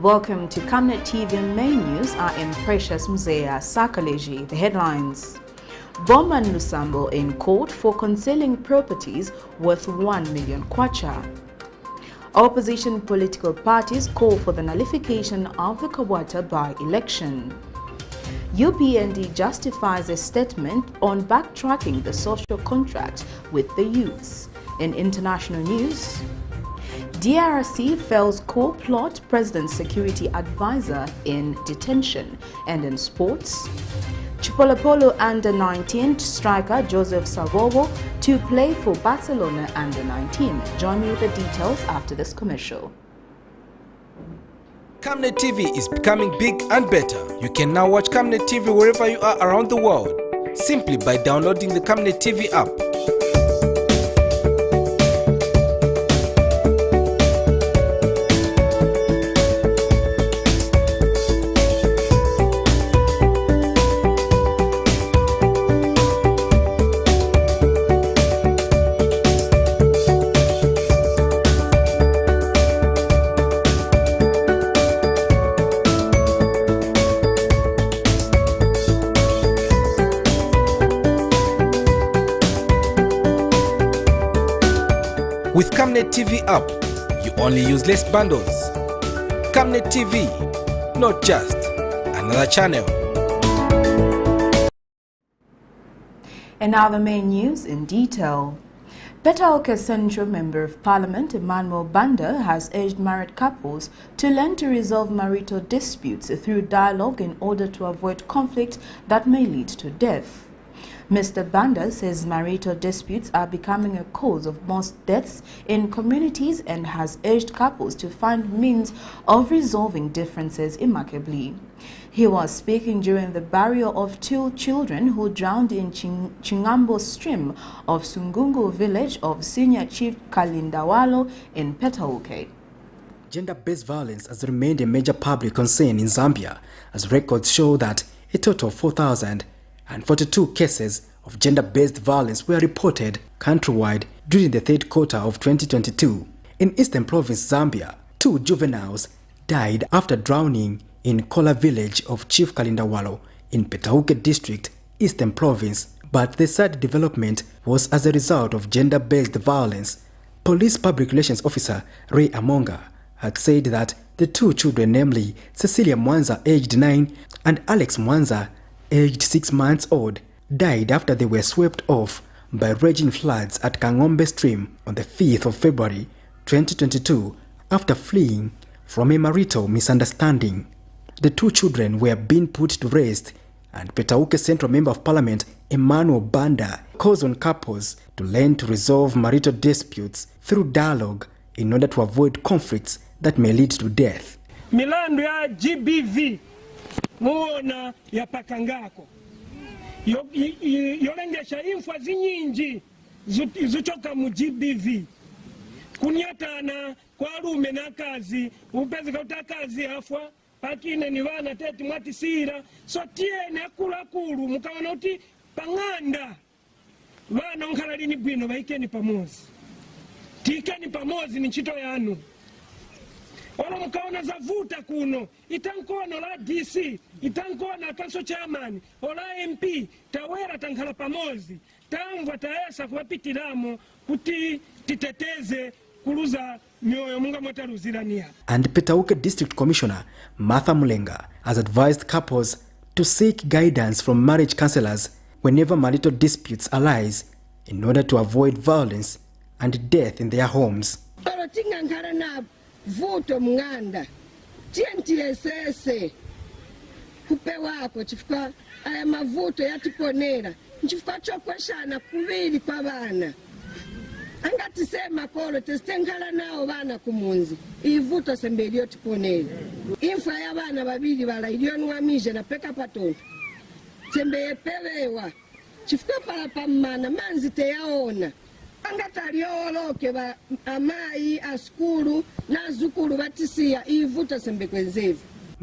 Welcome to Camnet TV main news. I am Precious Mzea Sakaleji. The headlines. BOWMAN LUSAMBO in court for concealing properties worth 1 million kwacha. Opposition political parties call for the nullification of the KABWATA by-election. UPND justifies a statement on backtracking the social contract with the youths. In international news, DRC fells core plot president's security advisor in detention. And in sports, CHIPOLOPOLO under-19 striker Joseph SABOBO to play for Barcelona under-19. Join me with the details after this commercial. Camnet TV is becoming big and better. You can now watch Camnet TV wherever you are around the world, simply by downloading the Camnet TV app. With Camnet TV app, you only use less bundles. Camnet TV, not just another channel. And now the main news in detail. Petauke Central Member of Parliament Emmanuel Banda has urged married couples to learn to resolve marital disputes through dialogue in order to avoid conflict that may lead to death. Mr. Banda says marital disputes are becoming a cause of most deaths in communities and has urged couples to find means of resolving differences amicably. He was speaking during the burial of 2 children who drowned in Chingambo stream of Sungungu village of Senior Chief Kalindawalo in Petauke. Gender-based violence has remained a major public concern in Zambia, as records show that a total of 4,042 cases of gender-based violence were reported countrywide during the third quarter of 2022. In Eastern Province, Zambia, 2 juveniles died after drowning in Kola village of Chief Kalindawalo in Petauke district, Eastern Province, but the sad development was as a result of gender-based violence. Police Public Relations Officer Ray Amonga had said that the 2 children, namely Cecilia Mwanza, aged 9, and Alex Mwanza, aged 6 months old, died after they were swept off by raging floods at Kangombe stream on the 5th of February 2022 after fleeing from a marital misunderstanding. The 2 children were being put to rest, and Petauke Central Member of Parliament Emmanuel Banda calls on couples to learn to resolve marital disputes through dialogue in order to avoid conflicts that may lead to death. Milandu ya GBV muona ya pakangako yolengesha infwa zinyinji zuchoka mu GBV kunyatana kwa rume na kazi upezi kauta kazi afwa pakine ni wana teti mwati sira so tiene akulu mukawana uti panganda wana onkalalini bwino baikeni pamozi tikeni pamozi ni nchito yanu wala mukaona zavuta kuno itankono la DC itankona kanso chairman ola MP tawera tankhala pamozi tamvwa taesa kuwapitiramo kuti titeteze kuluza mioyo munga mwataruzirania. And Petauke District Commissioner Martha Mulenga has advised couples to seek guidance from marriage counselors whenever marital disputes arise in order to avoid violence and death in their homes. Vuto mnganda TNTSS kupe wako chifukwa aya mavuto yatiponera nchifukwa chokweshana kuvili kwa bana angatisema kolo tesitenkhala nao bana kumunzi ivuto sembeli yotiponera imfa ya bana babili bala iliyonwamije na peka patonto sembeye pewewa chifukwa pala pamana manzi teyaona angatalioloke ba amai askulu na zukulu batisia ivuta sembe kwenzevu.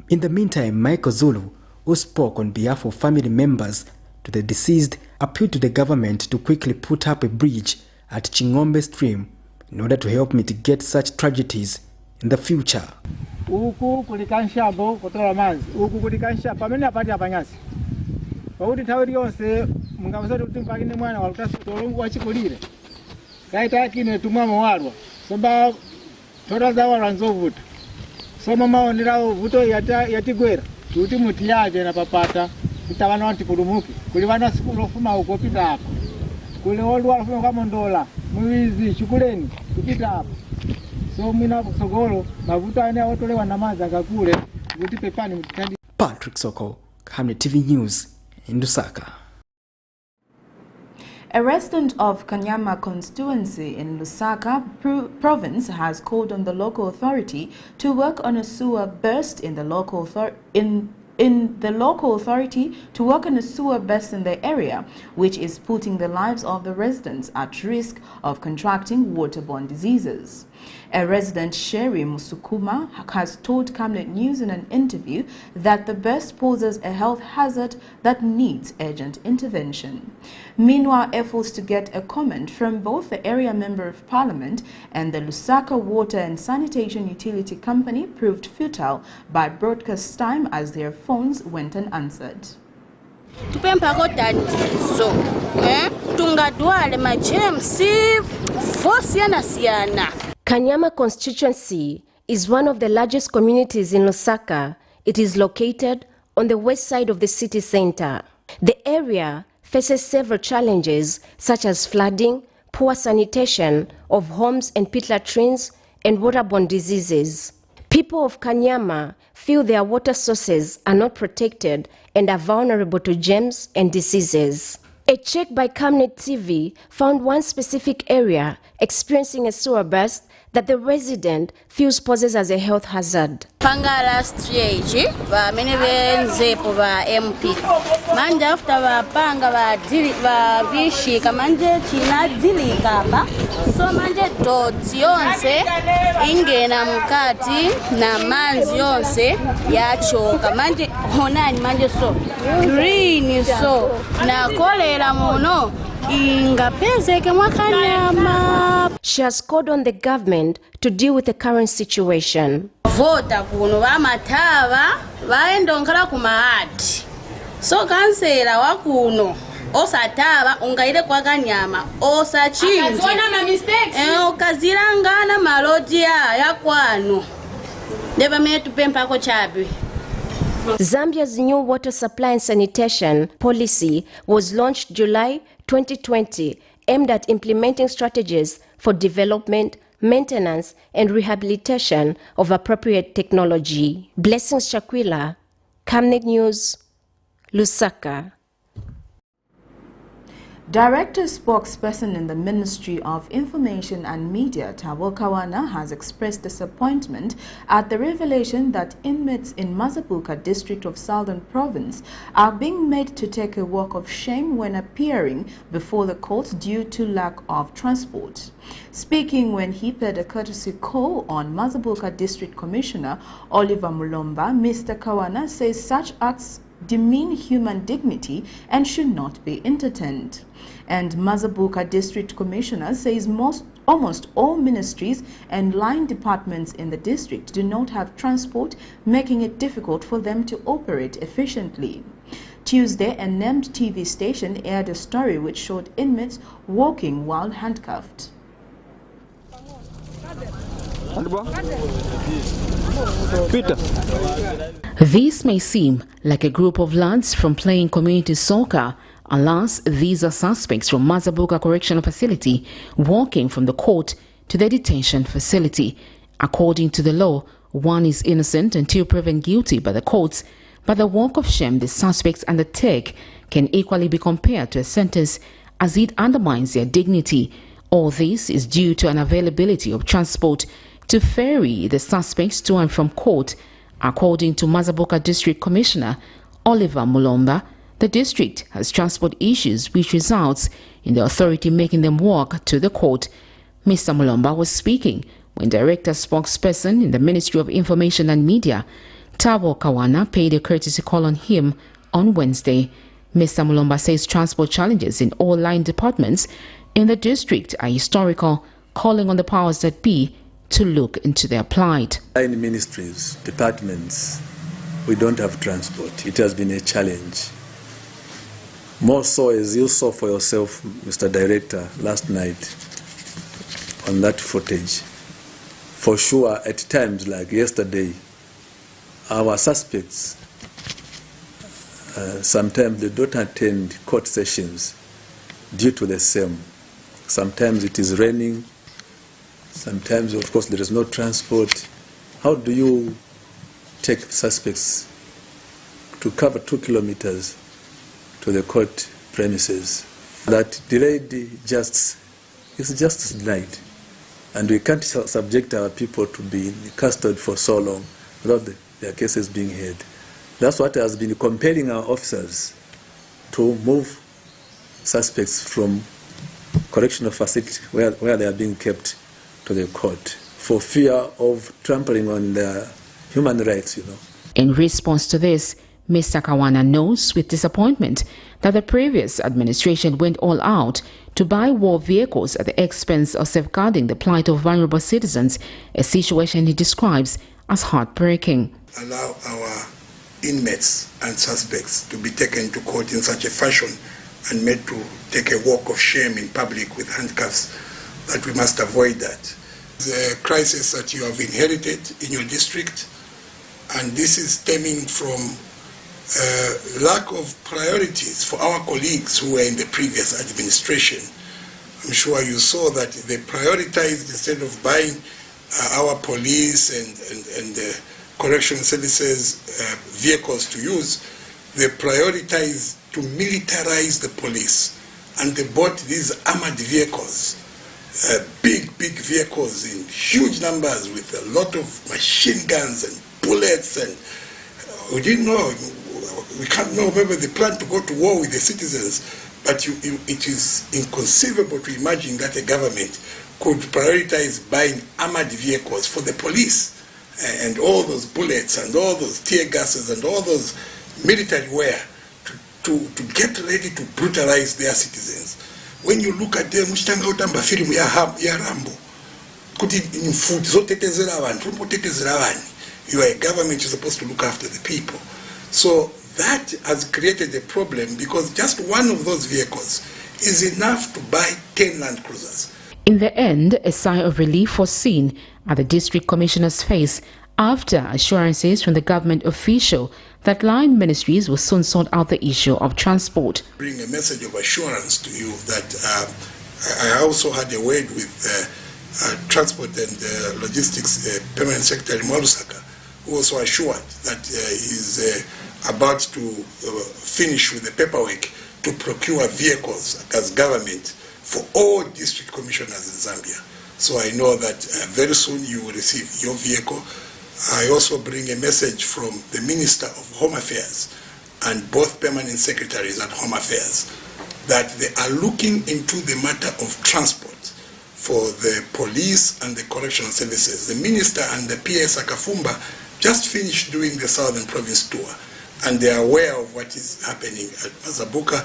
In the meantime, Michael Zulu, who spoke on behalf of family members to the deceased, appealed to the government to quickly put up a bridge at Chingombe stream in order to help mitigate such tragedies in the future. uku kulikanshambo kutola manzi uku kulikansha pamene apati apanyasi pakuti nthawi yonse mungapasati kuti mpakine mwana walutasi tolongo wachikulire kaita akine tumwamo walwa somba thora zawalwa nzovuta soma maonerawo vuto yatigwera kuti muti yaje na papata mtavana wanti kulumuki kuli vana sikulu ofuma uko pita apa kuli olwala ofuma kamondola muwizi chukuleni kupita apa so mina kusogolo mavuto ane awotolewa na mazi akakule kuti pepani mtitandi. Patrick Soko, Camnet TV News in Lusaka. A resident of Kanyama constituency in Lusaka province has called on the local authority to work on a sewer burst in the local authority to work on a sewer burst in the area, which is putting the lives of the residents at risk of contracting waterborne diseases. A resident, Sherry Musukuma, has told Camnet News in an interview that the burst poses a health hazard that needs urgent intervention. Meanwhile, efforts to get a comment from both the area Member of Parliament and the Lusaka Water and Sanitation Utility Company proved futile by broadcast time as their phones went unanswered. Kanyama constituency is one of the largest communities in Lusaka. It is located on the west side of the city center. The area faces several challenges such as flooding, poor sanitation of homes and pit latrines, and waterborne diseases. People of Kanyama feel their water sources are not protected and are vulnerable to germs and diseases. A check by Camnet TV found one specific area experiencing a sewer burst that the resident feels poses as a health hazard. Panga last year, ba many zepo ba MP. Manje after ba panga ba dili ba bishi kamanje china dili kamba. So manje doti yonse ingena mukati na manzi yonse yachoka. Manje honani manje so green so na kolera muno. She has called on the government to deal with the current situation. Vota kuno vamatava vaendonkala kumahati. So kansela wakuno osatava ungaile kwa Kanyama osachinji okazilangana malodi ya kwano ndeva metu pempako chabi. Zambia's new water supply and sanitation policy was launched July 2020, aimed at implementing strategies for development, maintenance, and rehabilitation of appropriate technology. Blessings Shakwila, Camnet News, Lusaka. Director spokesperson in the Ministry of Information and Media, Tabo Kawana, has expressed disappointment at the revelation that inmates in Mazabuka district of Southern Province are being made to take a walk of shame when appearing before the courts due to lack of transport. Speaking when he paid a courtesy call on Mazabuka District Commissioner Oliver Mulomba, Mr. Kawana says such acts demean human dignity and should not be entertained. And Mazabuka District Commissioner says almost all ministries and line departments in the district do not have transport, making it difficult for them to operate efficiently. Tuesday, a named TV station aired a story which showed inmates walking while handcuffed. This may seem like a group of lads from playing community soccer. Alas, these are suspects from Mazabuka Correctional Facility walking from the court to the detention facility. According to the law, one is innocent until proven guilty by the courts, but the walk of shame the suspects undertake can equally be compared to a sentence as it undermines their dignity. All this is due to unavailability of transport to ferry the suspects to and from court. According to Mazabuka District Commissioner Oliver Mulomba, the district has transport issues which results in the authority making them walk to the court. Mr. Mulomba was speaking when Director Spokesperson in the Ministry of Information and Media, Tabo Kawana, paid a courtesy call on him on Wednesday. Mr. Mulomba says transport challenges in all line departments in the district are historical, calling on the powers that be to look into their plight. In ministries, departments, we don't have transport. It has been a challenge. More so, as you saw for yourself, Mr. Director, last night on that footage. For sure, at times like yesterday, our suspects, sometimes they don't attend court sessions due to the same. Sometimes it is raining. Sometimes, of course, there is no transport. How do you take suspects to cover 2 kilometers to the court premises? That delayed justice is justice denied. And we can't subject our people to be in custody for so long without their cases being heard. That's what has been compelling our officers to move suspects from correctional facility where they are being kept to the court for fear of trampling on their human rights, In response to this, Mr. Kawana knows with disappointment that the previous administration went all out to buy war vehicles at the expense of safeguarding the plight of vulnerable citizens, a situation he describes as heartbreaking. Allow our inmates and suspects to be taken to court in such a fashion and made to take a walk of shame in public with handcuffs, that we must avoid that. The crisis that you have inherited in your district, and this is stemming from lack of priorities for our colleagues who were in the previous administration. I'm sure you saw that they prioritized, instead of buying our police and correctional services vehicles to use, they prioritized to militarize the police, and they bought these armored vehicles, big vehicles in huge numbers with a lot of machine guns and bullets, and we didn't know, we can't know whether they plan to go to war with the citizens, but it is inconceivable to imagine that a government could prioritize buying armored vehicles for the police, and all those bullets and all those tear gases and all those military wear to get ready to brutalize their citizens. When you look at them, muchitanga utamba film ya Rambo, kuti food zotetezera abantu, unotetezera abani. You are a government, you're supposed to look after the people. So that has created a problem, because just one of those vehicles is enough to buy 10 Land Cruisers. In the end, a sigh of relief was seen at the district commissioner's face after assurances from the government official that line ministries will soon sort out the issue of transport. Bring a message of assurance to you that I also had a word with Transport and Logistics Permanent Secretary Lusaka, who also assured that he's about to finish with the paperwork to procure vehicles as government for all district commissioners in Zambia. So I know that very soon you will receive your vehicle. I also bring a message from the Minister of Home Affairs and both permanent secretaries at Home Affairs that they are looking into the matter of transport for the police and the correctional services. The Minister and the PA Sakafumba just finished doing the Southern Province tour, and they are aware of what is happening at Mazabuka,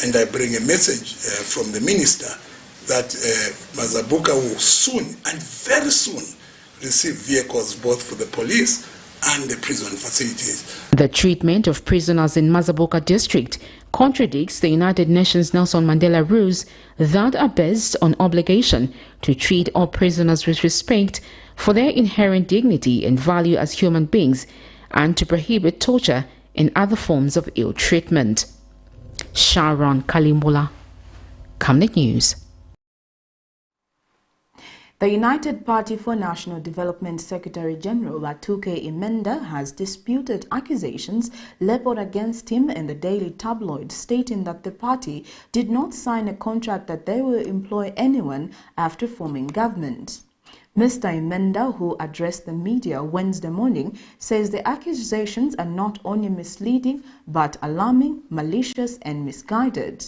and I bring a message from the Minister that Mazabuka will soon, and very soon, receive vehicles both for the police and the prison facilities. The treatment of prisoners in Mazabuka district contradicts the United Nations Nelson Mandela rules that are based on obligation to treat all prisoners with respect for their inherent dignity and value as human beings, and to prohibit torture and other forms of ill treatment. Sharon Kalimbola, Camnet News. The United Party for National Development Secretary General Atuke Imenda has disputed accusations leveled against him in the Daily Tabloid, stating that the party did not sign a contract that they will employ anyone after forming government. Mr. Imenda, who addressed the media Wednesday morning, says the accusations are not only misleading but alarming, malicious and misguided.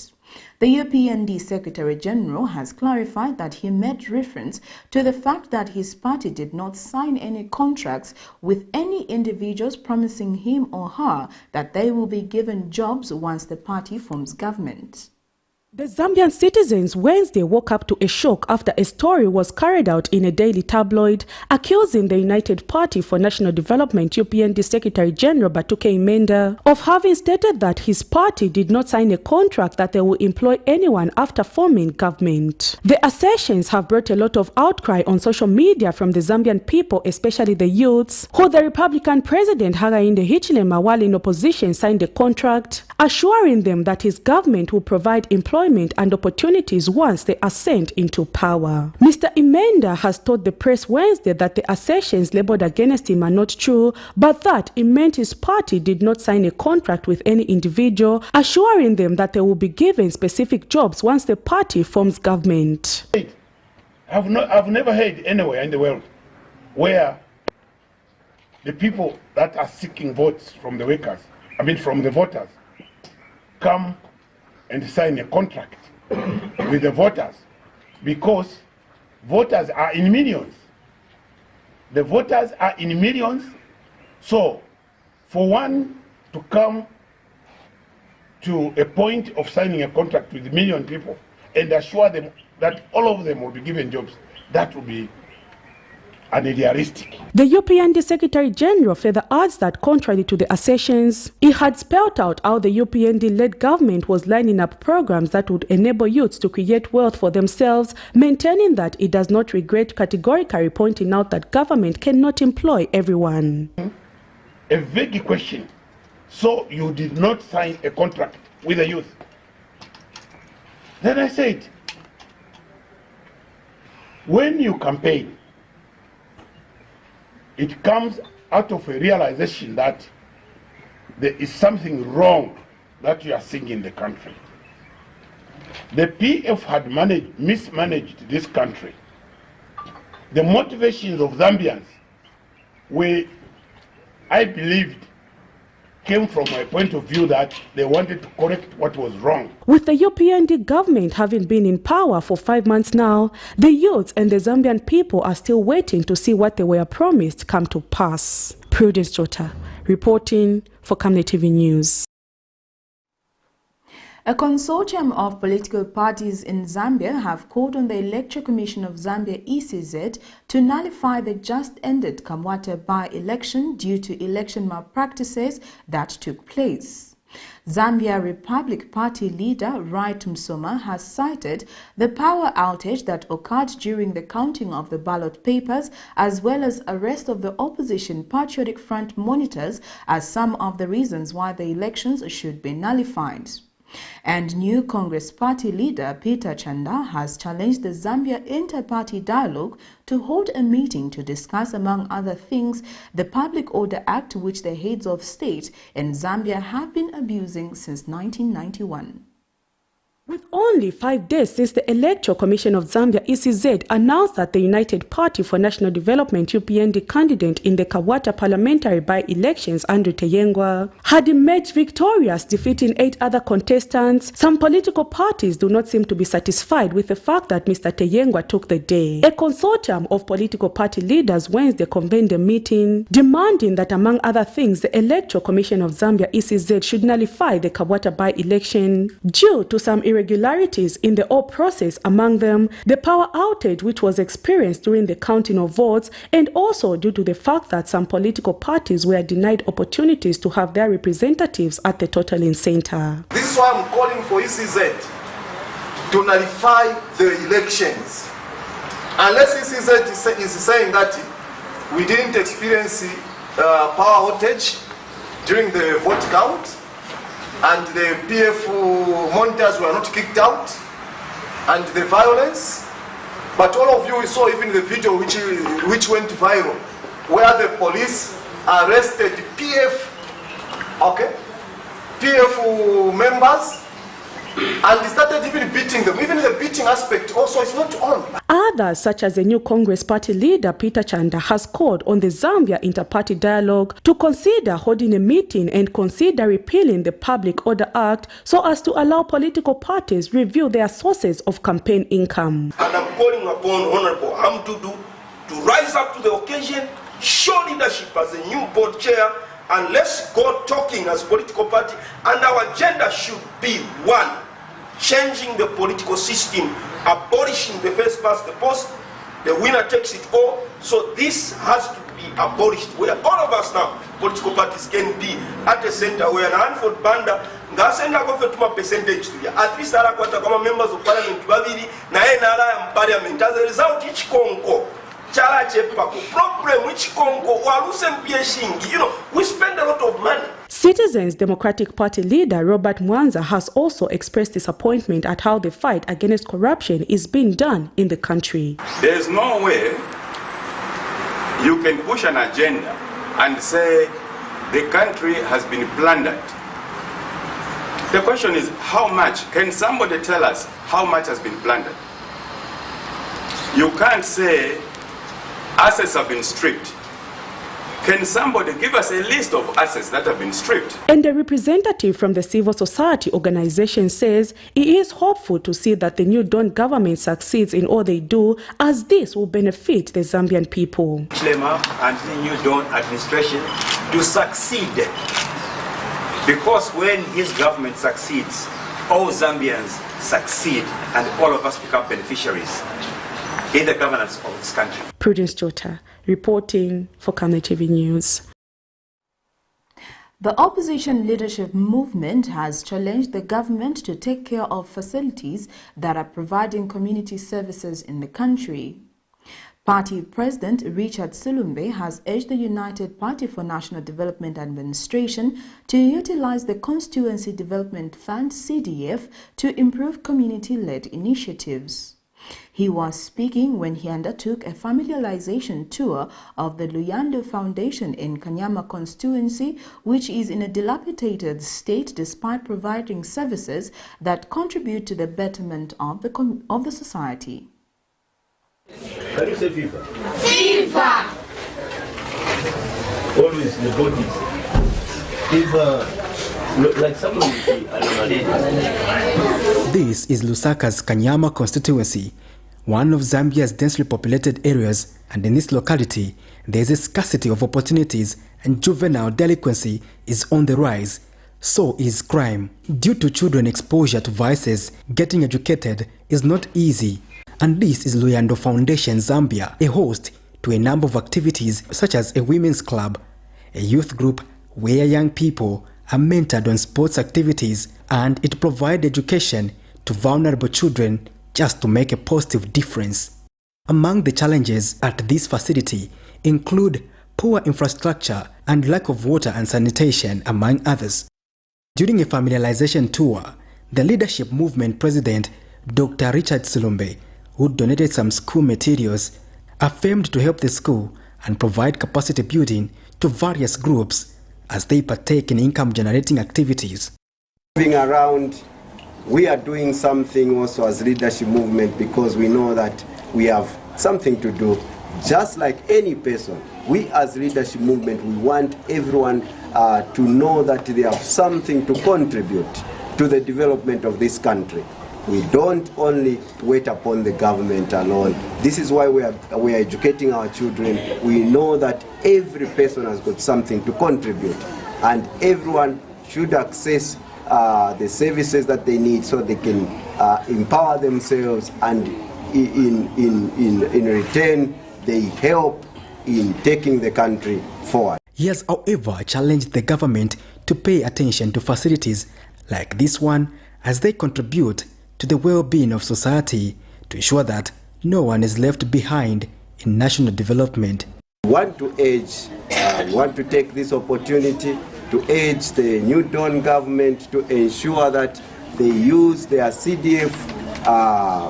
The UPND Secretary General has clarified that he made reference to the fact that his party did not sign any contracts with any individuals promising him or her that they will be given jobs once the party forms government. The Zambian citizens Wednesday woke up to a shock after a story was carried out in a daily tabloid accusing the United Party for National Development UPND Secretary General Batuke Imenda of having stated that his party did not sign a contract that they will employ anyone after forming government. The assertions have brought a lot of outcry on social media from the Zambian people, especially the youths, who the Republican President Hakainde Hichilema, while in opposition, signed a contract assuring them that his government will provide employment and opportunities once they ascend into power. Mr. Imenda has told the press Wednesday that the assertions labeled against him are not true, but that it meant his party did not sign a contract with any individual, assuring them that they will be given specific jobs once the party forms government. I've never heard anywhere in the world where the people that are seeking votes from the workers, from the voters, come and sign a contract with the voters, because voters are in millions. The voters are in millions, so for one to come to a point of signing a contract with a million people and assure them that all of them will be given jobs, that would be unrealistic. The UPND Secretary General further adds that contrary to the assertions, he had spelled out how the UPND-led government was lining up programs that would enable youths to create wealth for themselves, maintaining that it does not regret categorically pointing out that government cannot employ everyone. A vague question. So you did not sign a contract with the youth? Then I said, when you campaign, it comes out of a realization that there is something wrong that you are seeing in the country. The PF had mismanaged this country. The motivations of Zambians were, I believed, came from my point of view that they wanted to correct what was wrong. With the UPND government having been in power for 5 months now, the youths and the Zambian people are still waiting to see what they were promised come to pass. Prudence Jota, reporting for Camnet TV News. A consortium of political parties in Zambia have called on the Electoral Commission of Zambia ECZ to nullify the just-ended KABWATA by-election due to election malpractices that took place. Zambia Republic Party leader Right Msoma has cited the power outage that occurred during the counting of the ballot papers, as well as arrest of the opposition Patriotic Front monitors, as some of the reasons why the elections should be nullified. And new Congress Party leader Peter Chanda has challenged the Zambia Inter-Party Dialogue to hold a meeting to discuss, among other things, the Public Order Act, which the heads of state in Zambia have been abusing since 1991. With only 5 days since the Electoral Commission of Zambia ECZ announced that the United Party for National Development UPND candidate in the KABWATA parliamentary by-elections, Andrew Teyengwa, had emerged victorious, defeating 8 other contestants, some political parties do not seem to be satisfied with the fact that Mr. Teyengwa took the day. A consortium of political party leaders Wednesday convened a meeting demanding that, among other things, the Electoral Commission of Zambia ECZ should nullify the KABWATA by-election due to some irregularities in the whole process, among them the power outage which was experienced during the counting of votes, and also due to the fact that some political parties were denied opportunities to have their representatives at the totaling center. This is why I'm calling for ECZ to nullify the elections. Unless ECZ is saying that we didn't experience power outage during the vote count, and the PF monitors were not kicked out, and the violence. But all of you saw even the video which went viral, where the police arrested PF members, and started even beating them. Even the beating aspect also is not on. Others, such as the new Congress Party leader Peter Chanda, has called on the Zambia Inter-Party Dialogue to consider holding a meeting and consider repealing the Public Order Act so as to allow political parties review their sources of campaign income. And I'm calling upon Honorable Hamdudu to rise up to the occasion, show leadership as a new board chair, and let's go talking as political party. And our agenda should be one, changing the political system, abolishing the first past the post, the winner takes it all. So this has to be abolished, where all of us now, political parties, can be at a center where Hanford Banda ngasenda kufetuma percentage to at least arakwata kama members of parliament babiri na enara ya parliament as a result ichikonko chala chepa ku problem ichikonko walusempieshingi, you know, we spend a lot of money. Citizens Democratic Party leader Robert Mwanza has also expressed disappointment at how the fight against corruption is being done in the country. There is no way you can push an agenda and say the country has been plundered. The question is, how much? Can somebody tell us how much has been plundered? You can't say assets have been stripped. Can somebody give us a list of assets that have been stripped? And a representative from the civil society organization says he is hopeful to see that the new Dawn government succeeds in all they do, as this will benefit the Zambian people. Chlema and the new Dawn administration to succeed, because when his government succeeds, all Zambians succeed and all of us become beneficiaries in the governance of this country. Prudence Jota, reporting for Camnet TV News. The opposition leadership movement has challenged the government to take care of facilities that are providing community services in the country. Party President Richard Silumbe has urged the United Party for National Development Administration to utilize the Constituency Development Fund (CDF) to improve community-led initiatives. He was speaking when he undertook a familiarization tour of the Luyando Foundation in Kanyama constituency, which is in a dilapidated state despite providing services that contribute to the betterment of the society. Can you say FIFA? FIFA! Always the bodies. FIFA, like someone will say, This is Lusaka's Kanyama constituency, one of Zambia's densely populated areas, and in this locality, there is a scarcity of opportunities and juvenile delinquency is on the rise. So is crime. Due to children exposure to vices, getting educated is not easy. And this is Luyando Foundation Zambia, a host to a number of activities such as a women's club, a youth group where young people are mentored on sports activities, and it provides education to vulnerable children just to make a positive difference. Among the challenges at this facility include poor infrastructure and lack of water and sanitation, among others. During a familiarization tour, the leadership movement president, Dr. Richard Silumbe, who donated some school materials, affirmed to help the school and provide capacity building to various groups as they partake in income-generating activities. Moving around, we are doing something also as leadership movement because we know that we have something to do. Just like any person, we as leadership movement, we want everyone to know that they have something to contribute to the development of this country. We don't only wait upon the government alone. This is why we are educating our children. We know that every person has got something to contribute, and everyone should access the services that they need so they can empower themselves, and in return they help in taking the country forward. He has, however, challenged the government to pay attention to facilities like this one as they contribute to the well-being of society to ensure that no one is left behind in national development. We want to take this opportunity to urge the New Dawn government to ensure that they use their CDF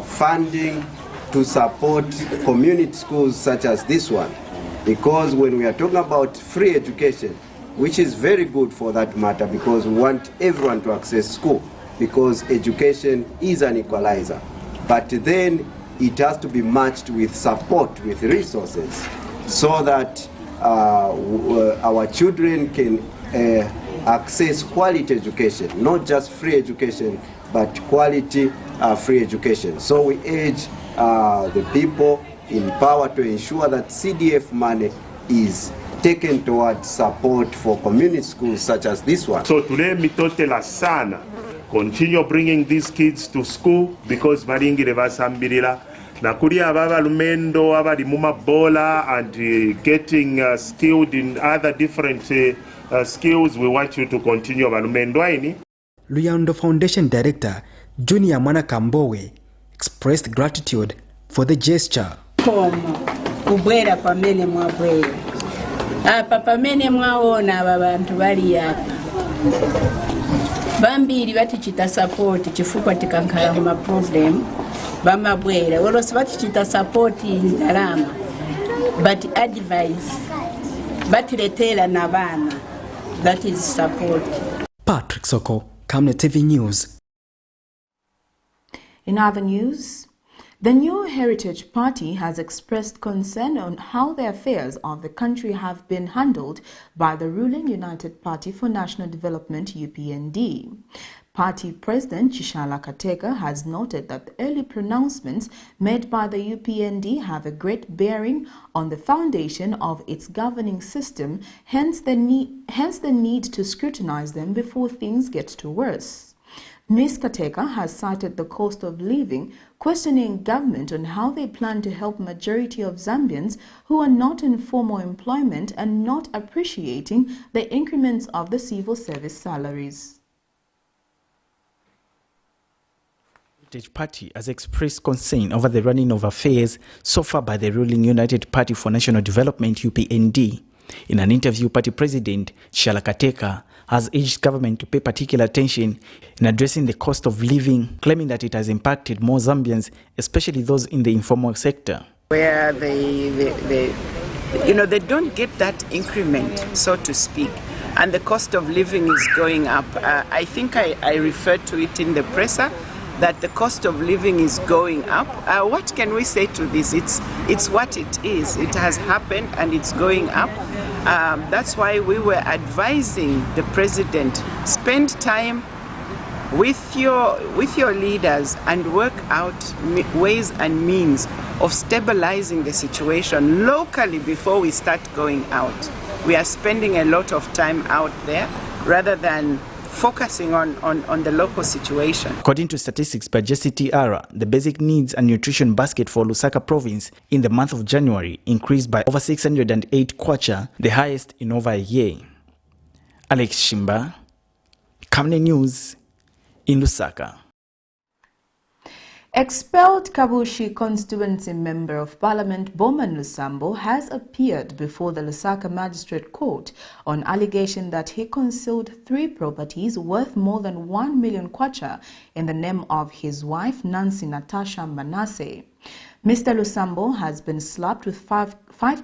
funding to support community schools such as this one. Because when we are talking about free education, which is very good for that matter, because we want everyone to access school, because education is an equalizer. But then it has to be matched with support, with resources, so that our children can access quality education, not just free education, but quality free education. So we urge the people in power to ensure that CDF money is taken towards support for community schools such as this one. So tulemitote la sana continue bringing these kids to school because balingire basambirira na kuli ababa lumendo abali mu mabola and getting skilled in other different skills. We want you to continue abalumendo aini. Luyando Foundation Director Junior Mwanakambowe expressed gratitude for the gesture. Kubwera pamene mwabwera apa pamene mwaona aba bantu bali apa bambiri batichita support chifukwa tikankhala mu problem bamabwera wolosi batichita support ndalama but advice batiletera na bana. That is support. Patrick Soko, Camnet TV News. In other news, the New Heritage Party has expressed concern on how the affairs of the country have been handled by the ruling United Party for National Development UPND. Party President Chishala Kateka has noted that the early pronouncements made by the UPND have a great bearing on the foundation of its governing system, hence the need to scrutinize them before things get too worse. Ms. Kateka has cited the cost of living, questioning government on how they plan to help majority of Zambians who are not in formal employment and not appreciating the increments of the civil service salaries. Heritage Party has expressed concern over the running of affairs so far by the ruling United Party for National Development UPND. In an interview, Party President Chishala Kateka has urged government to pay particular attention in addressing the cost of living, claiming that it has impacted more Zambians, especially those in the informal sector. Where they don't get that increment, so to speak, and the cost of living is going up. I think I referred to it in the presser, that the cost of living is going up. What can we say to this? It's what it is. It has happened and it's going up. That's why we were advising the president, spend time with your leaders and work out ways and means of stabilizing the situation locally before we start going out. We are spending a lot of time out there rather than focusing on the local situation. According to statistics by JCTR, the basic needs and nutrition basket for Lusaka province in the month of January increased by over 608 kwacha, the highest in over a year. Alex Shimba, Camnet News in Lusaka. Expelled Kabushi constituency member of parliament BOWMAN LUSAMBO has appeared before the Lusaka Magistrate Court on allegation that he concealed 3 properties worth more than 1 million kwacha in the name of his wife Nancy Natasha Manasseh. Mr. LUSAMBO has been slapped with five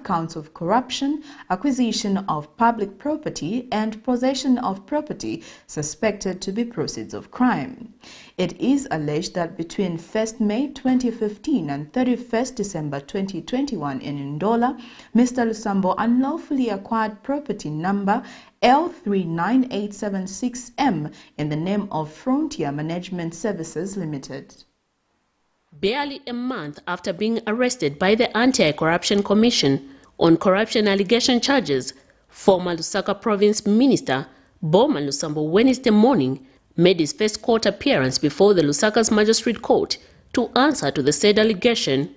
counts of corruption, acquisition of public property, and possession of property suspected to be proceeds of crime. It is alleged that between 1st May 2015 and 31st December 2021 in Ndola, Mr. LUSAMBO unlawfully acquired property number L39876M in the name of Frontier Management Services Limited. Barely a month after being arrested by the Anti-Corruption Commission on corruption allegation charges, former Lusaka Province Minister BOWMAN LUSAMBO Wednesday morning made his first court appearance before the Lusaka's Magistrate Court to answer to the said allegation.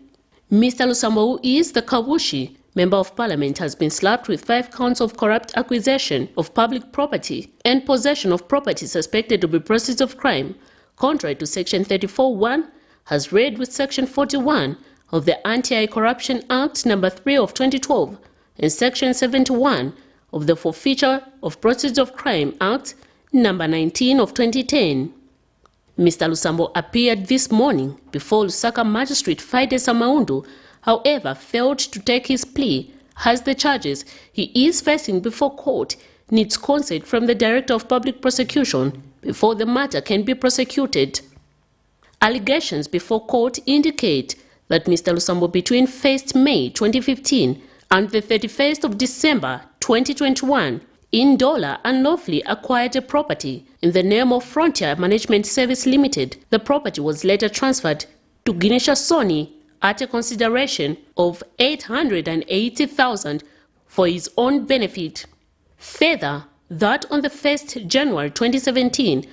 Mr. LUSAMBO, who is the Kabushi Member of Parliament, has been slapped with 5 counts of corrupt acquisition of public property and possession of property suspected to be proceeds of crime, contrary to Section 34(1), has read with Section 41 of the Anti-Corruption Act No. 3 of 2012 and Section 71 of the Forfeiture of Proceeds of Crime Act No. 19 of 2010. Mr. LUSAMBO appeared this morning before Lusaka Magistrate Fide Samaundu, however failed to take his plea, as the charges he is facing before court needs consent from the Director of Public Prosecution before the matter can be prosecuted. Allegations before court indicate that Mr. LUSAMBO between 1st May 2015 and the 31st of December 2021 in Ndola unlawfully acquired a property in the name of Frontier Management Service Limited. The property was later transferred to Ginesha Soni at a consideration of 880,000 for his own benefit. Further, that on the 1st January 2017,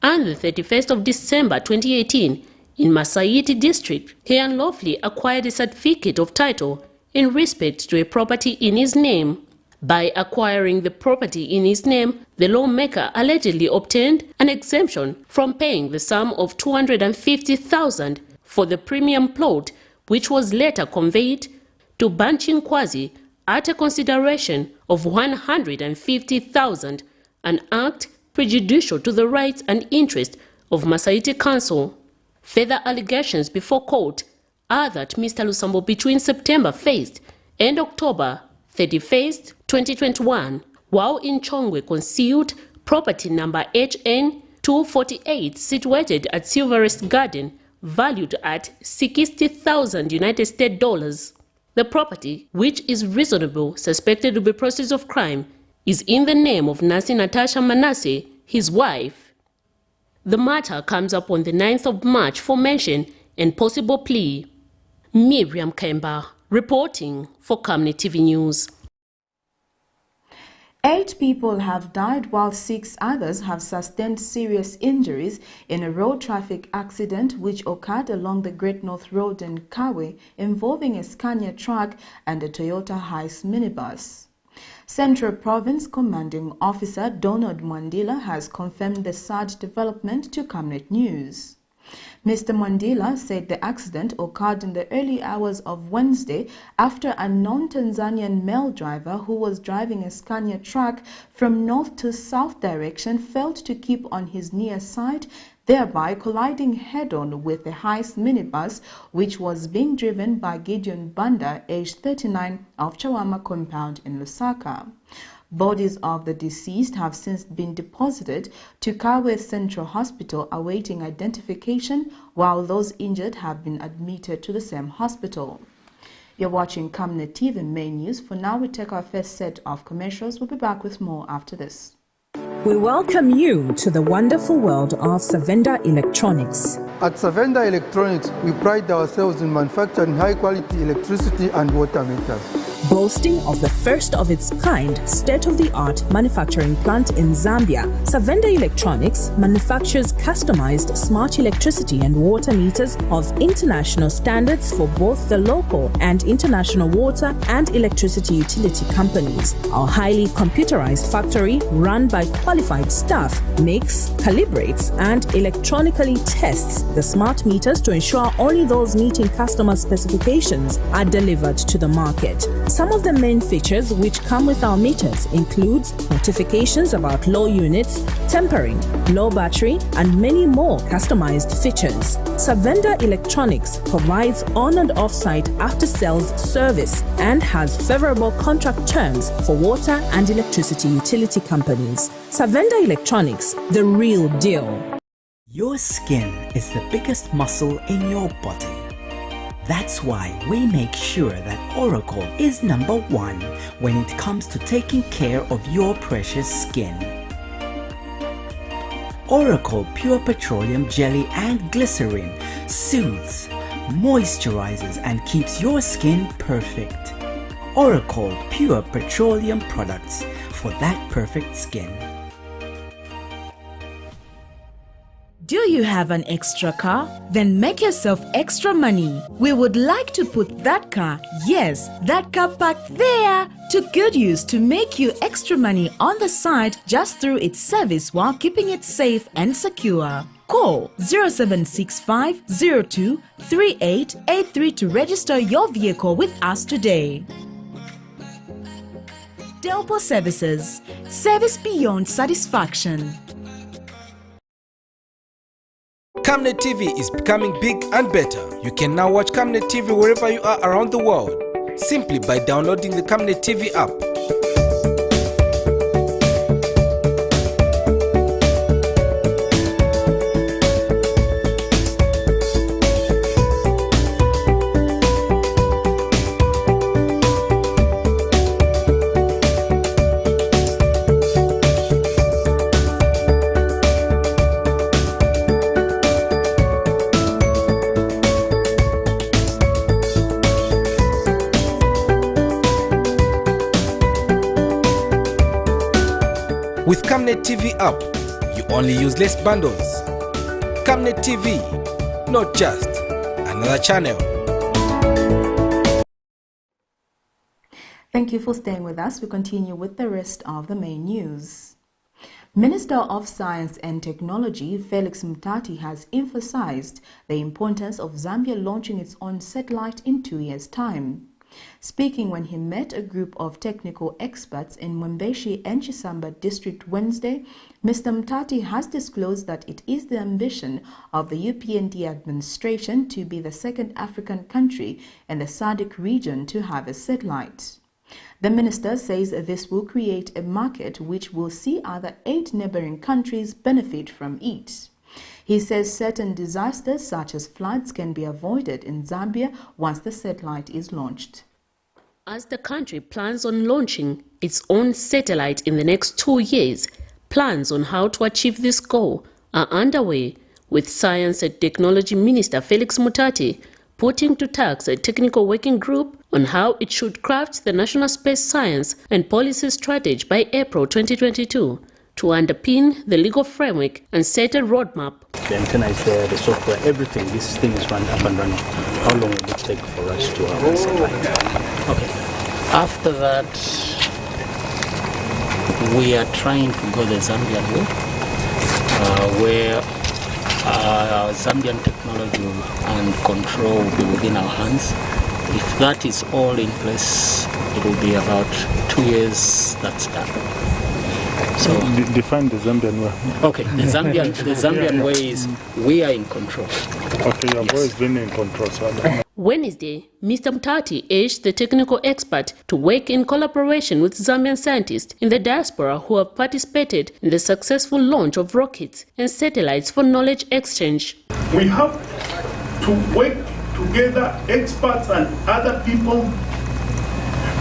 and the 31st of December 2018 in Masaiti district, he unlawfully acquired a certificate of title in respect to a property in his name. By acquiring the property in his name, the lawmaker allegedly obtained an exemption from paying the sum of $250,000 for the premium plot, which was later conveyed to Banchin Kwazi at a consideration of $150,000, an act prejudicial to the rights and interests of Masaiti Council. Further allegations before court are that Mr. Lusambo between September 1st and October 31st, 2021, while in Chongwe concealed property number HN 248 situated at Silverest Garden, valued at $60,000 United States dollars. The property, which is reasonably suspected to be proceeds of crime, is in the name of Nasi Natasha Manasseh, his wife. The matter comes up on the 9th of March for mention and possible plea. Miriam Kemba, reporting for Camnet TV News. 8 people have died while 6 others have sustained serious injuries in a road traffic accident which occurred along the Great North Road in Kawe involving a Scania truck and a Toyota Hiace minibus. Central Province Commanding Officer Donald Mwandila has confirmed the sad development to Camnet News. Mr. Mwandila said the accident occurred in the early hours of Wednesday after a non-Tanzanian male driver who was driving a Scania truck from north to south direction failed to keep on his near side, thereby colliding head-on with the Hiace minibus, which was being driven by Gideon Banda, aged 39, of Chawama compound in Lusaka. Bodies of the deceased have since been deposited to Kawe Central Hospital awaiting identification, while those injured have been admitted to the same hospital. You're watching Camnet TV Main News. For now, we take our first set of commercials. We'll be back with more after this. We welcome you to the wonderful world of Savenda Electronics. At Savenda Electronics, we pride ourselves in manufacturing high-quality electricity and water meters. Boasting of the first of its kind state-of-the-art manufacturing plant in Zambia, Savenda Electronics manufactures customized smart electricity and water meters of international standards for both the local and international water and electricity utility companies. Our highly computerized factory, run by qualified staff, makes, calibrates, and electronically tests the smart meters to ensure only those meeting customer specifications are delivered to the market. Some of the main features which come with our meters includes notifications about low units, tempering, low battery, and many more customized features. Savenda Electronics provides on and off-site after-sales service and has favorable contract terms for water and electricity utility companies. Savenda Electronics, the real deal. Your skin is the biggest muscle in your body. That's why we make sure that Oracle is #1 when it comes to taking care of your precious skin. Oracle Pure Petroleum Jelly and Glycerin soothes, moisturizes, and keeps your skin perfect. Oracle Pure Petroleum products for that perfect skin. Do you have an extra car? Then make yourself extra money. We would like to put that car, yes, that car parked there, to good use to make you extra money on the side just through its service while keeping it safe and secure. Call 0765 02 3883 to register your vehicle with us today. Delpo Services. Service beyond satisfaction. Camnet TV is becoming big and better. You can now watch Camnet TV wherever you are around the world, simply by downloading the Camnet TV app. With Camnet TV app, you only use less bundles. Camnet TV, not just another channel. Thank you for staying with us. We continue with the rest of the main news. Minister of Science and Technology Felix Mutati has emphasized the importance of Zambia launching its own satellite in 2 years' time. Speaking when he met a group of technical experts in Mwembeshi and Chisamba district Wednesday, Mr. Mutati has disclosed that it is the ambition of the UPND administration to be the second African country in the SADC region to have a satellite. The minister says this will create a market which will see other 8 neighboring countries benefit from it. He says certain disasters such as floods can be avoided in Zambia once the satellite is launched. As the country plans on launching its own satellite in the next 2 years, plans on how to achieve this goal are underway, with Science and Technology Minister Felix Mutati putting to task a technical working group on how it should craft the National Space Science and Policy Strategy by April 2022 to underpin the legal framework and set a roadmap. The antenna is there, the software, everything, this thing is up and running. How long will it take for us to have a satellite? Okay. After that, we are trying to go the Zambian way, where Zambian technology and control will be within our hands. If that is all in place, it will be about 2 years that's done. So define the Zambian way. Okay, the Zambian way is we are in control. Okay, you have always been in control. So Wednesday, Mr. Mutati urged the technical expert to work in collaboration with Zambian scientists in the diaspora who have participated in the successful launch of rockets and satellites for knowledge exchange. We have to work together, experts and other people,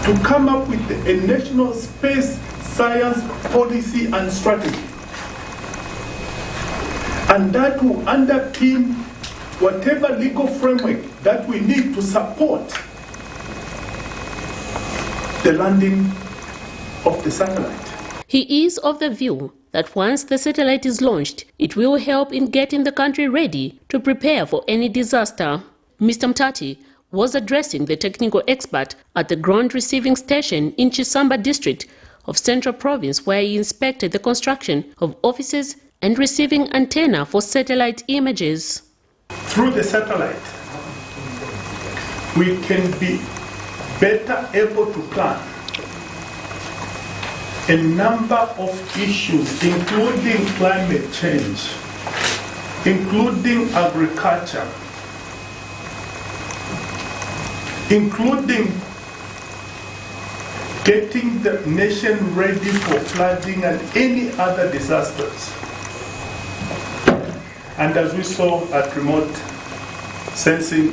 to come up with a national space science policy and strategy. And that will underpin whatever legal framework that we need to support the landing of the satellite. He is of the view that once the satellite is launched, it will help in getting the country ready to prepare for any disaster. Mr. Mutati was addressing the technical expert at the ground receiving station in Chisamba district of Central Province, where he inspected the construction of offices and receiving antenna for satellite images. Through the satellite, we can be better able to plan a number of issues, including climate change, including agriculture, including getting the nation ready for flooding and any other disasters. And as we saw at remote sensing,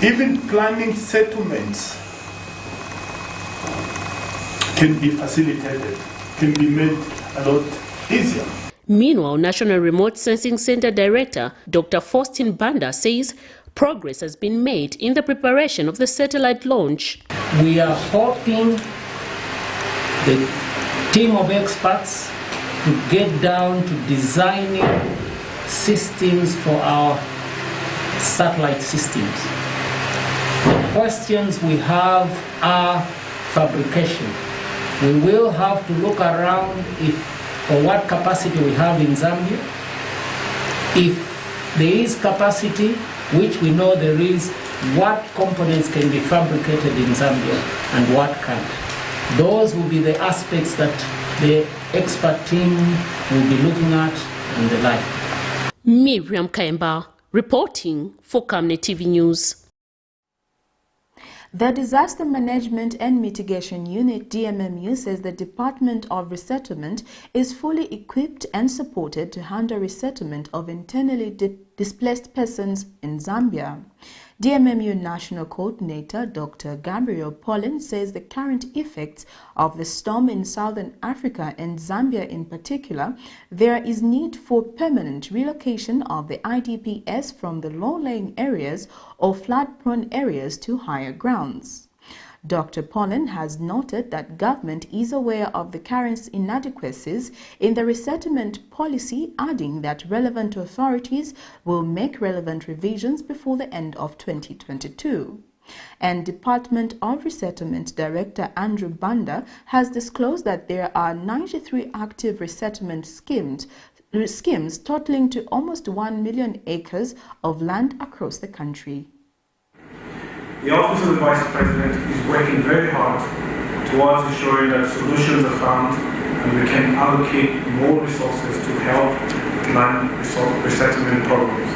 even planning settlements can be facilitated, can be made a lot easier. Meanwhile, National Remote Sensing Center Director Dr. Faustin Banda says progress has been made in the preparation of the satellite launch. We are hoping the team of experts to get down to designing systems for our satellite systems. The questions we have are fabrication. We will have to look around or what capacity we have in Zambia. If there is capacity, which we know there is, what components can be fabricated in Zambia and what can't. Those will be the aspects that the expert team will be looking at and the like. Miriam Kaimba reporting for Camnet TV News. The Disaster Management and Mitigation Unit, DMMU, says the Department of Resettlement is fully equipped and supported to handle resettlement of internally displaced persons in Zambia. DMMU National Coordinator Dr. Gabriel Pollen says the current effects of the storm in Southern Africa and Zambia in particular, there is need for permanent relocation of the IDPs from the low-lying areas or flood-prone areas to higher grounds. Dr. Pollen has noted that government is aware of the current inadequacies in the resettlement policy, adding that relevant authorities will make relevant revisions before the end of 2022. And Department of Resettlement Director Andrew Banda has disclosed that there are 93 active resettlement schemes totaling to almost 1 million acres of land across the country. The Office of the Vice President is working very hard towards ensuring that solutions are found and we can allocate more resources to help land resettlement programs.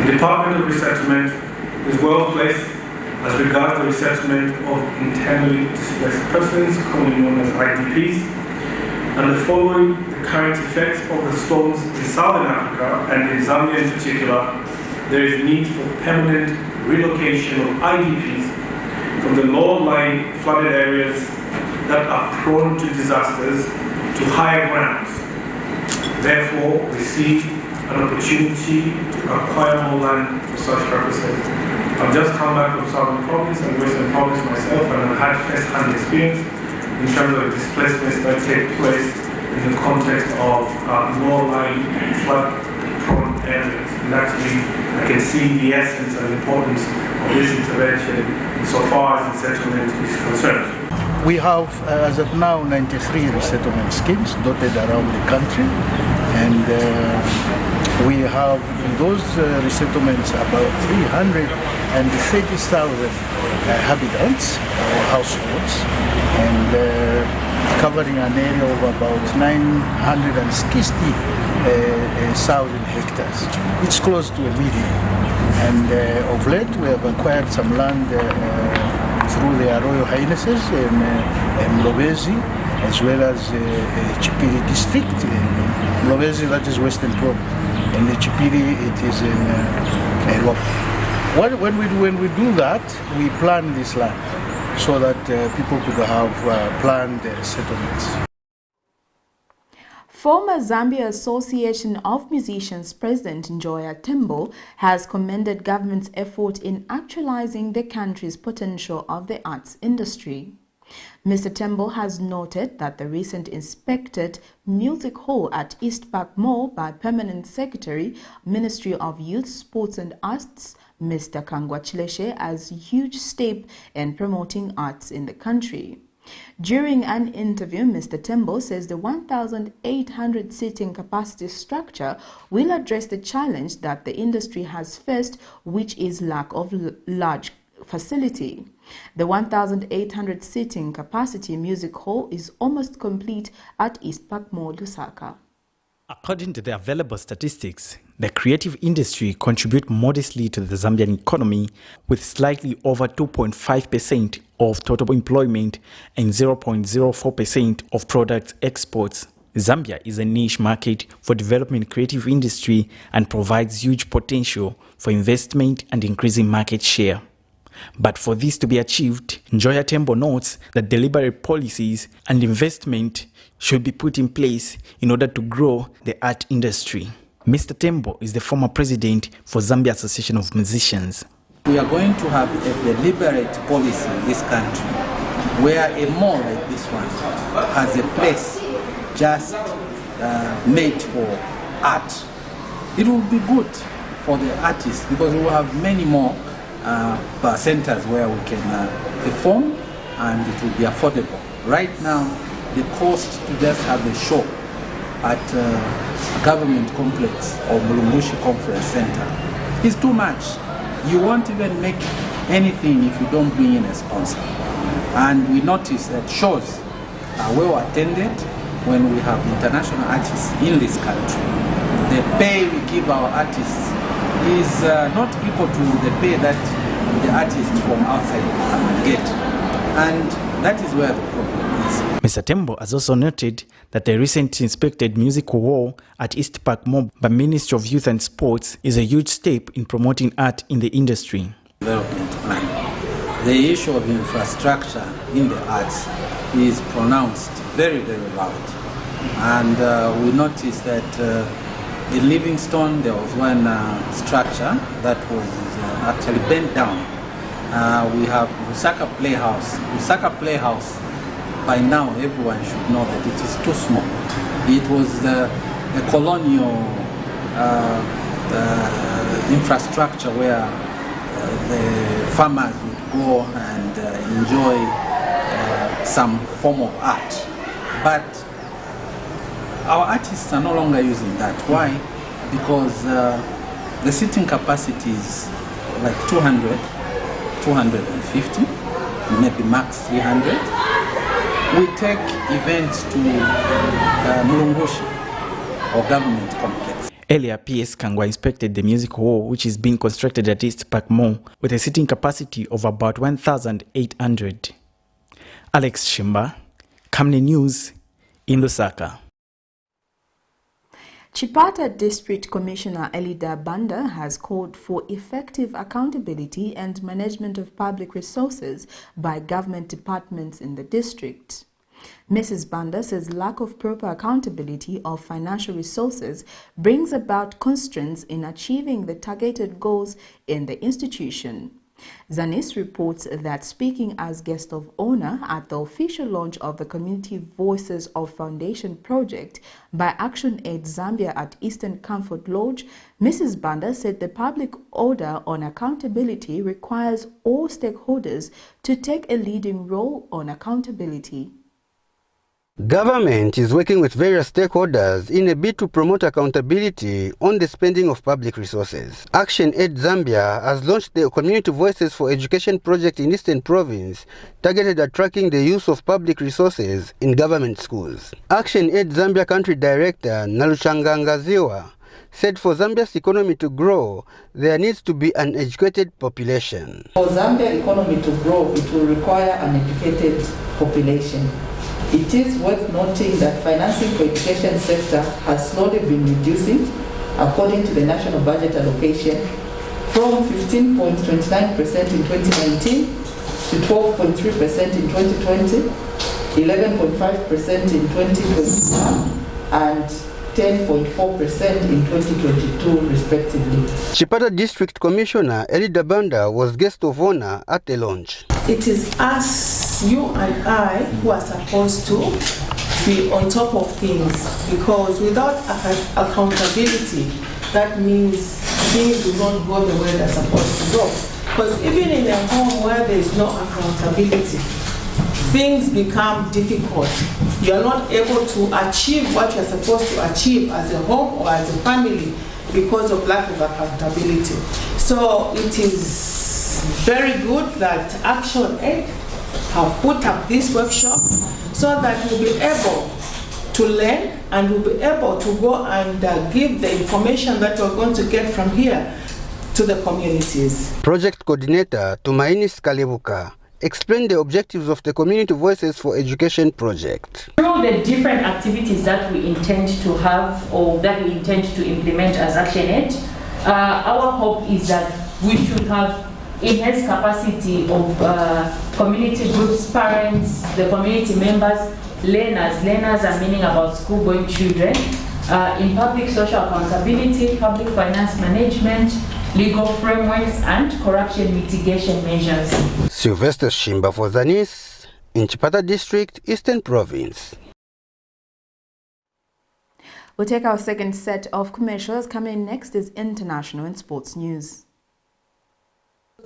The Department of Resettlement is well placed as regards the resettlement of internally displaced persons, commonly known as IDPs, and following the current effects of the storms in Southern Africa and in Zambia in particular, there is need for permanent relocation of IDPs from the low-lying flooded areas that are prone to disasters to higher grounds. Therefore, we see an opportunity to acquire more land for such purposes. I've just come back from Southern Province and Western Province myself, and I've had first-hand experience in terms of displacements that take place in the context of low-lying flood-prone areas. And actually, I can see the essence and importance of this intervention insofar as the settlement is concerned. We have, as of now, 93 resettlement schemes dotted around the country, and we have in those resettlements about 330,000 inhabitants or households, and covering an area of about 960,000 hectares. It's close to 1 million. And of late, we have acquired some land through their Royal Highnesses in Mlobezi, as well as Chipiri district. Mlobezi, that is Western Province, and the Chipiri, it is in Nairobi. When we do that, we plan this land so that people could have planned settlements. Former Zambia Association of Musicians President Njoya Tembo has commended government's effort in actualizing the country's potential of the arts industry. Mr. Tembo has noted that the recent inspected music hall at East Park Mall by Permanent Secretary, Ministry of Youth, Sports and Arts, Mr. KWACHA, as a huge step in promoting arts in the country. During an interview, Mr. Tembo says the 1,800 seating capacity structure will address the challenge that the industry has faced, which is lack of large facility. The 1,800 seating capacity music hall is almost complete at East Park Mall, Lusaka. According to the available statistics, the creative industry contributes modestly to the Zambian economy, with slightly over 2.5% of total employment and 0.04% of product exports. Zambia is a niche market for development creative industry and provides huge potential for investment and increasing market share. But for this to be achieved, Njoya Tembo notes that deliberate policies and investment should be put in place in order to grow the art industry. Mr. Tembo is the former president for Zambia Association of Musicians. We are going to have a deliberate policy in this country where a mall like this one has a place just made for art. It will be good for the artists because we will have many more centers where we can perform, and it will be affordable. Right now, the cost to just have a show at a government complex or Mulungushi Conference Center is too much. You won't even make anything if you don't bring in a sponsor. And we notice that shows are well attended when we have international artists in this country. The pay we give our artists is not equal to the pay that the artists from outside get. And that is where the problem is. Mr. Tembo has also noted that the recent inspected musical hall at East Park Mall by Ministry of Youth and Sports is a huge step in promoting art in the industry. Development plan. The issue of infrastructure in the arts is pronounced very, very loud. And we noticed that in Livingstone there was one structure that was actually bent down. We have Lusaka Playhouse. Lusaka Playhouse, by now everyone should know that it is too small. It was a colonial infrastructure where the farmers would go and enjoy some form of art. But our artists are no longer using that. Why? Because the seating capacity is like 200, 250, maybe max 300. We take events to Mulungushi, or government complex. Earlier, PS Kangwa inspected the music hall, which is being constructed at East Park Mall, with a seating capacity of about 1,800. Alex Shimba, Camnet News, in Lusaka. Chipata District Commissioner Elida Banda has called for effective accountability and management of public resources by government departments in the district. Mrs. Banda says lack of proper accountability of financial resources brings about constraints in achieving the targeted goals in the institution. Zanis reports that speaking as guest of honor at the official launch of the Community Voices of Foundation project by Action Aid Zambia at Eastern Comfort Lodge, Mrs. Banda said the public order on accountability requires all stakeholders to take a leading role on accountability. Government is working with various stakeholders in a bid to promote accountability on the spending of public resources. Action Aid Zambia has launched the Community Voices for Education project in Eastern Province, targeted at tracking the use of public resources in government schools. Action Aid Zambia Country Director Nalushangangaziwa said for Zambia's economy to grow, there needs to be an educated population. For Zambia's economy to grow, it will require an educated population. It is worth noting that financing for education sector has slowly been reducing, according to the national budget allocation, from 15.29% in 2019 to 12.3% in 2020, 11.5% in 2021, and 10.4% in 2022, respectively. Chipata District Commissioner Elida Banda was guest of honor at the launch. It is us, you and I, who are supposed to be on top of things, because without accountability, that means things do not go the way they're supposed to go. Because even in a home where there is no accountability, things become difficult. You're not able to achieve what you're supposed to achieve as a home or as a family because of lack of accountability. So it is very good that Action Aid have put up this workshop so that we'll be able to learn and we'll be able to go and give the information that we're going to get from here to the communities. Project Coordinator Tumaini Skalibuka explained the objectives of the Community Voices for Education project. Through the different activities that we intend to have or that we intend to implement as Action Aid, our hope is that we should have enhanced capacity of community groups, parents, the community members, learners. Learners are meaning about school-going children, in public social accountability, public finance management, legal frameworks, and corruption mitigation measures. Sylvester Shimba for Zanis, in Chipata District, Eastern Province. We'll take our second set of commercials. Coming next is international and sports news.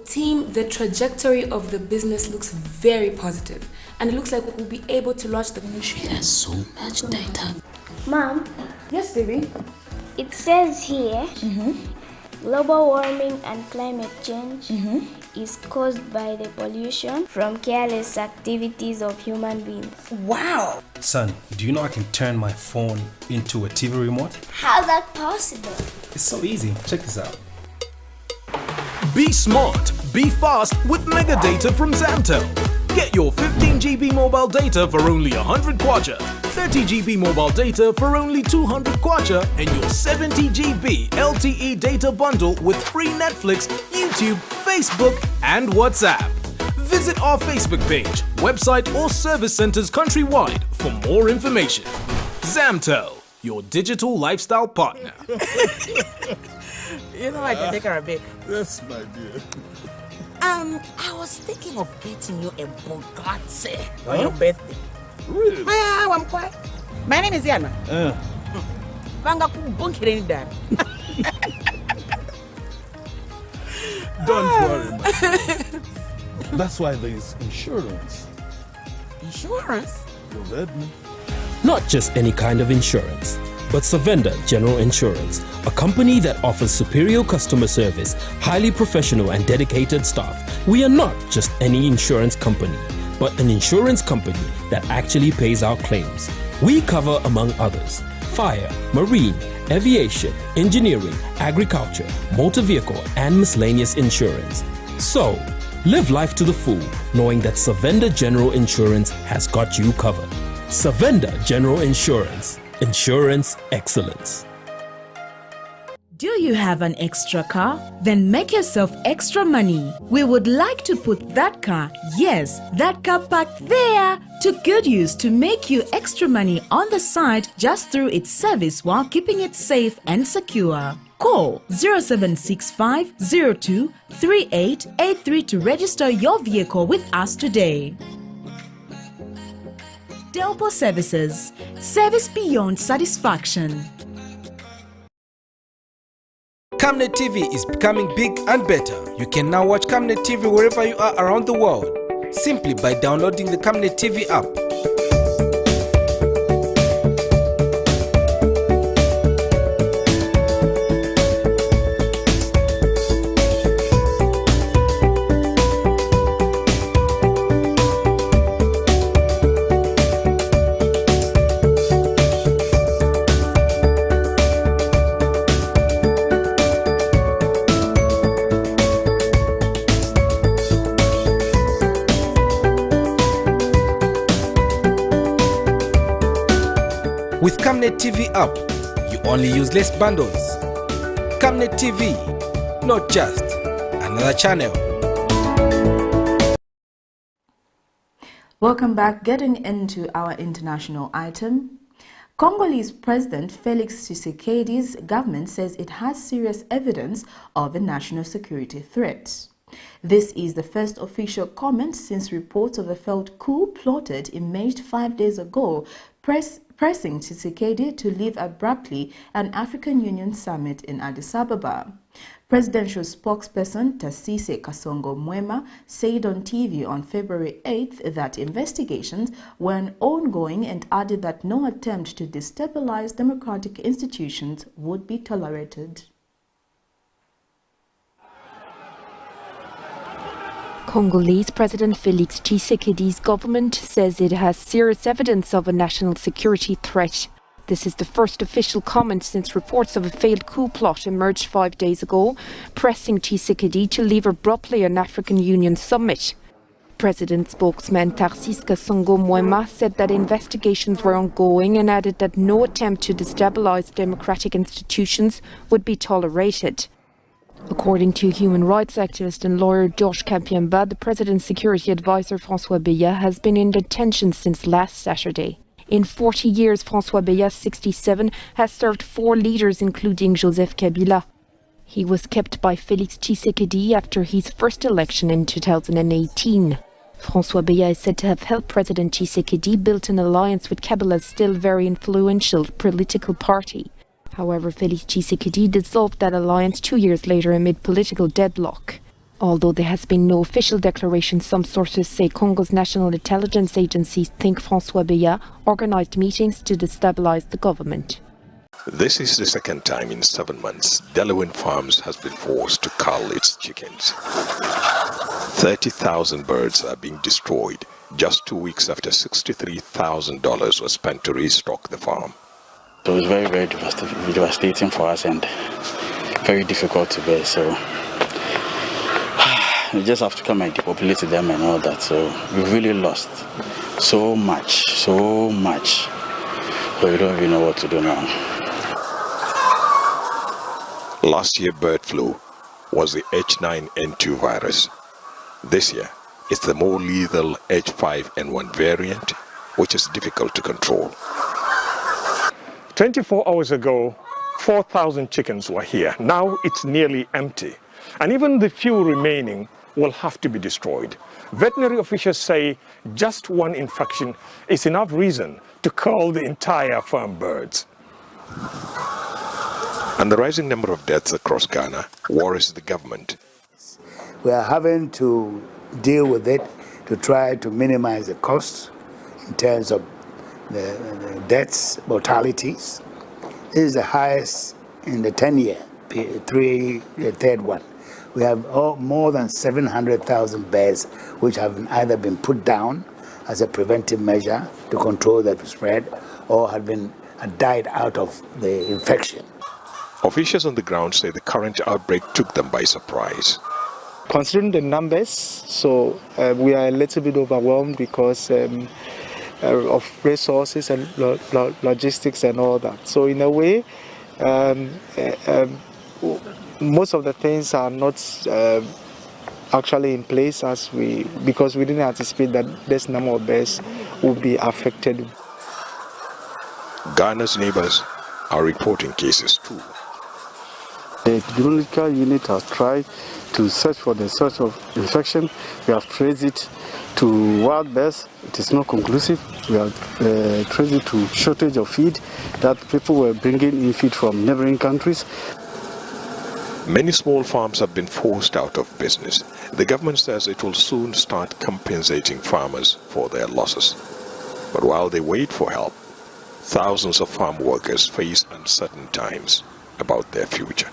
Team, the trajectory of the business looks very positive, and it looks like we'll be able to launch the ministry. Has so much data. Mom? Yes, baby? It says here, global warming and climate change is caused by the pollution from careless activities of human beings. Wow! Son, do you know I can turn my phone into a TV remote? How's that possible? It's so easy. Check this out. Be smart, be fast with mega data from Zamtel. Get your 15 GB mobile data for only 100 kwacha, 30 GB mobile data for only 200 kwacha, and your 70 GB LTE data bundle with free Netflix, YouTube, Facebook, and WhatsApp. Visit our Facebook page, website, or service centers countrywide for more information. Zamtel, your digital lifestyle partner. You know I can take her a bit. Yes, my dear. I was thinking of getting you a Bugatti on your birthday. Really? I'm quiet. My name is Yana. Don't worry, my dear. That's why there is insurance. Insurance? You heard me. Not just any kind of insurance, but Savenda General Insurance, a company that offers superior customer service, highly professional and dedicated staff. We are not just any insurance company, but an insurance company that actually pays our claims. We cover, among others, fire, marine, aviation, engineering, agriculture, motor vehicle, and miscellaneous insurance. So, live life to the full, knowing that Savenda General Insurance has got you covered. Savenda General Insurance. Insurance excellence. Do you have an extra car? Then make yourself extra money. We would like to put that car, yes, that car parked there, to good use to make you extra money on the side just through its service while keeping it safe and secure. Call 0765 02 3883 to register your vehicle with us today. Delpo Services. Service beyond satisfaction. Camnet TV is becoming big and better. You can now watch Camnet TV wherever you are around the world, simply by downloading the Camnet TV app. With Camnet TV app, you only use less bundles. Camnet TV, not just another channel. Welcome back. Getting into our international item. Congolese President Felix Tshisekedi's government says it has serious evidence of a national security threat. This is the first official comment since reports of a failed coup plotted emerged 5 days ago, pressing Tshisekedi to leave abruptly an African Union summit in Addis Ababa. Presidential spokesperson Tasise Kasongo Mwema said on TV on February 8th that investigations were ongoing and added that no attempt to destabilize democratic institutions would be tolerated. Congolese President Felix Tshisekedi's government says it has serious evidence of a national security threat. This is the first official comment since reports of a failed coup plot emerged 5 days ago, pressing Tshisekedi to leave abruptly an African Union summit. President spokesman Tarsis Kasongo Mwema said that investigations were ongoing and added that no attempt to destabilize democratic institutions would be tolerated. According to human rights activist and lawyer Georges Kampiamba, the president's security advisor François Beya has been in detention since last Saturday. In 40 years, François Beya, 67, has served 4 leaders, including Joseph Kabila. He was kept by Felix Tshisekedi after his first election in 2018. François Beya is said to have helped President Tshisekedi build an alliance with Kabila's still very influential political party. However, Felix Tshisekedi dissolved that alliance 2 years later amid political deadlock. Although there has been no official declaration, some sources say Congo's national intelligence agencies think François Beya organized meetings to destabilize the government. This is the second time in 7 months Delaware Farms has been forced to cull its chickens. 30,000 birds are being destroyed just 2 weeks after $63,000 was spent to restock the farm. So it's very, very devastating for us and very difficult to bear. So we just have to come and depopulate them and all that. So we've really lost so much. So we don't even know what to do now. Last year, bird flu was the H9N2 virus. This year, it's the more lethal H5N1 variant, which is difficult to control. 24 hours ago, 4,000 chickens were here. Now it's nearly empty. And even the few remaining will have to be destroyed. Veterinary officials say just one infection is enough reason to cull the entire farm birds. And the rising number of deaths across Ghana worries the government. We are having to deal with it to try to minimize the costs in terms of the deaths, mortalities. This is the highest in the 10-year period, the third one. We have more than 700,000 birds which have either been put down as a preventive measure to control the spread or have died out of the infection. Officials on the ground say the current outbreak took them by surprise. Considering the numbers, so we are a little bit overwhelmed because of resources and logistics and all that. So in a way, most of the things are not actually in place because we didn't anticipate that this number of birds would be affected. Ghana's neighbors are reporting cases too. The epidemiological unit has tried to search for the source of infection. We have traced it to wild birds. It is not conclusive. We have traced it to shortage of feed, that people were bringing in feed from neighboring countries. Many small farms have been forced out of business. The government says it will soon start compensating farmers for their losses. But while they wait for help, thousands of farm workers face uncertain times about their future.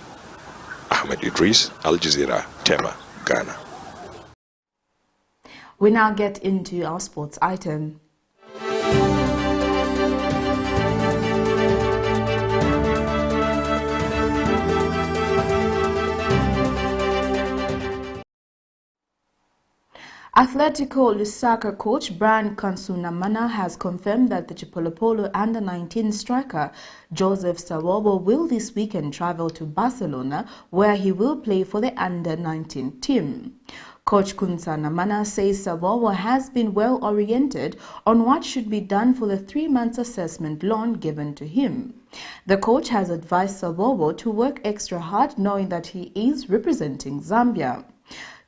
Ahmed Idris, Al Jazeera, Tema, Ghana. We now get into our sports item. Atletico Lusaka coach Brian Kansunamana has confirmed that the CHIPOLOPOLO under-19 striker Joseph SABOBO will this weekend travel to Barcelona, where he will play for the under-19 team. Coach Kansunamana says SABOBO has been well oriented on what should be done for the 3-month assessment loan given to him. The coach has advised SABOBO to work extra hard, knowing that he is representing Zambia.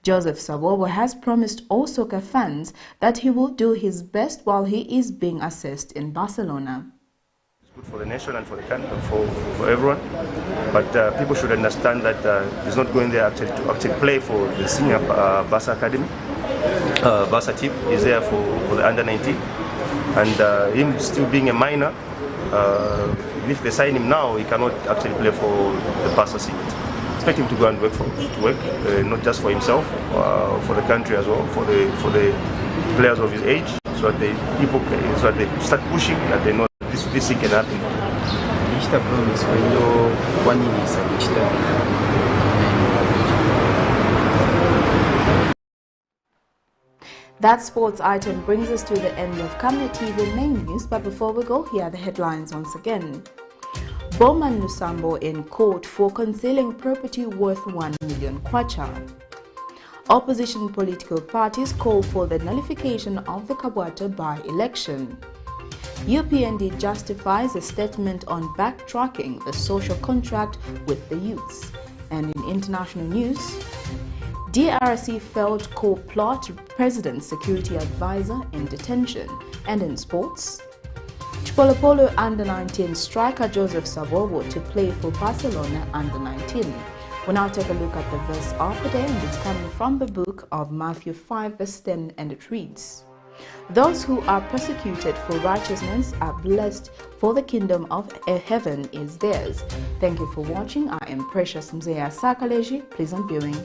Joseph SABOBO has promised all soccer fans that he will do his best while he is being assessed in Barcelona. It's good for the nation and for the country, for everyone. But people should understand that he's not going there to actually play for the senior Barca Academy. Barca team is there for the under-19. And him still being a minor, if they sign him now, he cannot actually play for the Barca team. Expect him to go and work, not just for himself, for the country as well, for the players of his age, so that they start pushing, that they know this thing can happen. That sports item brings us to the end of Camnet TV main news, but before we go, here are the headlines once again. BOWMAN LUSAMBO in court for concealing property worth 1 million kwacha. Opposition political parties call for the nullification of the KABWATA by-election. UPND justifies a statement on backtracking the social contract with the youths. And in international news, DRC failed COUP plot President Security Advisor in detention. And in sports, CHIPOLOPOLO under-19 striker Joseph SABOBO to play for Barcelona under-19. We'll now take a look at the verse of the day, and it's coming from the book of Matthew 5 verse 10, and it reads, "Those who are persecuted for righteousness are blessed, for the kingdom of heaven is theirs." Thank you for watching. I am Precious Mzea Sakaleji. Pleasant viewing.